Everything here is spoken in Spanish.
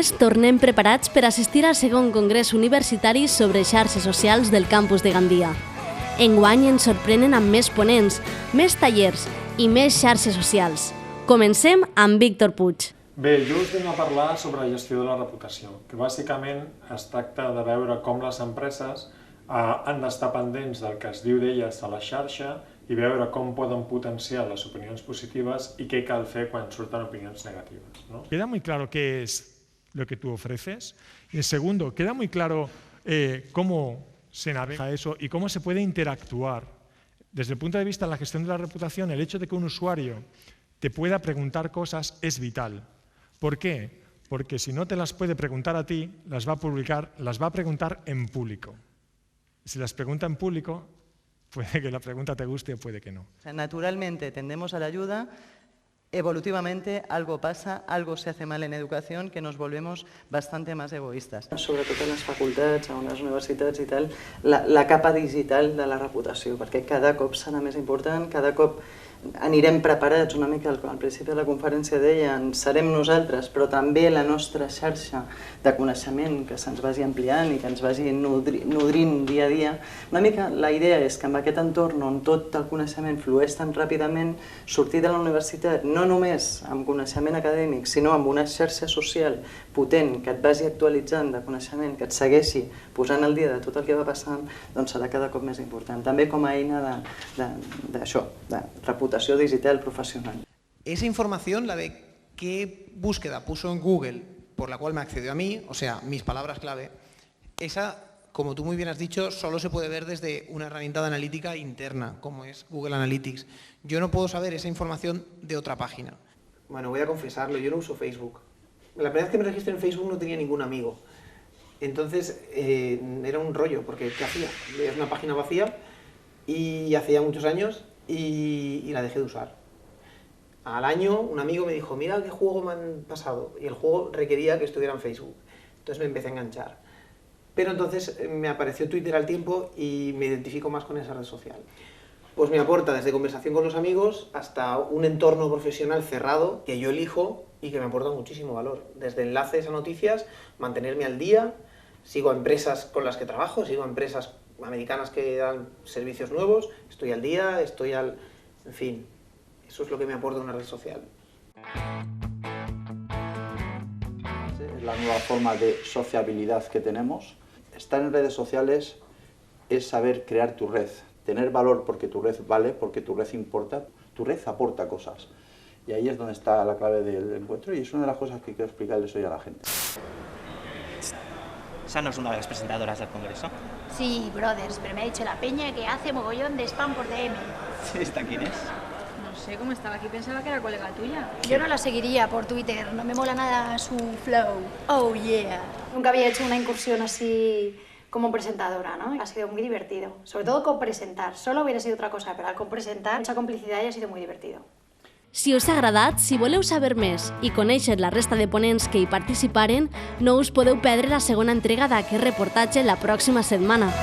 més, tornem preparats per assistir al segon congrés universitari sobre xarxes socials del campus de Gandia. Enguany ens sorprenen amb més ponents, més tallers i més xarxes socials. Comencem amb Víctor Puig. Bé, jo us vinc a parlar sobre la gestió de la reputació, que bàsicament es tracta de veure com les empreses han d'estar pendents del que es diu d'elles a la xarxa i veure com poden potenciar les opinions positives y qué cal fer quan surten opinions negatives, ¿no? Queda muy claro qué es lo que tú ofreces. Y en segundo, queda muy claro cómo se navega eso y cómo se puede interactuar. Desde el punto de vista de la gestión de la reputación, el hecho de que un usuario te pueda preguntar cosas es vital. ¿Por qué? Porque si no te las puede preguntar a ti, las va a preguntar en público. Si las pregunta en público, puede que la pregunta te guste o puede que no. Naturalmente tendemos a la ayuda, evolutivamente algo pasa, algo se hace mal en educación que nos volvemos bastante más egoístas. Sobretot a les facultats, a les universitats i tal, la capa digital de la reputació, perquè cada cop serà més important, cada cop anirem preparats una mica, al principi de la conferència deien, serem nosaltres, però també la nostra xarxa de coneixement que se'ns vagi ampliant i que ens vagi nodrint dia a dia. Una mica la idea és que amb aquest entorn on tot el coneixement flueix tan ràpidament, sortir de la universitat no només amb coneixement acadèmic, sinó amb una xarxa social potent que et vagi actualitzant de coneixement, que et segueixi posant al dia de tot el que va passant, doncs serà cada cop més important. També com a eina d'això, de reputació digital profesional. Esa información, la de qué búsqueda puso en Google por la cual me accedió a mí, o sea, mis palabras clave, esa, como tú muy bien has dicho, solo se puede ver desde una herramienta de analítica interna, como es Google Analytics. Yo no puedo saber esa información de otra página. Bueno, voy a confesarlo, yo no uso Facebook. La primera vez que me registré en Facebook no tenía ningún amigo. Entonces era un rollo, porque ¿qué hacía? Es una página vacía y hacía muchos años y la dejé de usar. Al año un amigo me dijo, mira qué juego me han pasado, y el juego requería que estuviera en Facebook. Entonces me empecé a enganchar. Pero entonces me apareció Twitter al tiempo y me identifico más con esa red social. Pues me aporta desde conversación con los amigos hasta un entorno profesional cerrado que yo elijo y que me aporta muchísimo valor. Desde enlaces a noticias, mantenerme al día, sigo a empresas con las que trabajo, sigo a empresas americanas que dan servicios nuevos, estoy al día, en fin, eso es lo que me aporta una red social. Es la nueva forma de sociabilidad que tenemos. Estar en redes sociales es saber crear tu red, tener valor porque tu red vale, porque tu red importa, tu red aporta cosas. Y ahí es donde está la clave del encuentro y es una de las cosas que quiero explicarles hoy a la gente. Esa no es una de las presentadoras del Congreso. Sí, brothers, pero me ha dicho la peña que hace mogollón de spam por DM. ¿Esta quién es? No sé cómo estaba aquí, pensaba que era colega tuya. Yo no la seguiría por Twitter, no me mola nada su flow. Oh yeah. Nunca había hecho una incursión así como presentadora, ¿no? Ha sido muy divertido, sobre todo copresentar. Solo hubiera sido otra cosa, pero al copresentar, mucha complicidad y ha sido muy divertido. Si us ha agradat, si voleu saber més i conèixer la resta de ponents que hi participaren, no us podeu perdre la segona entrega d'aquest reportatge la pròxima setmana.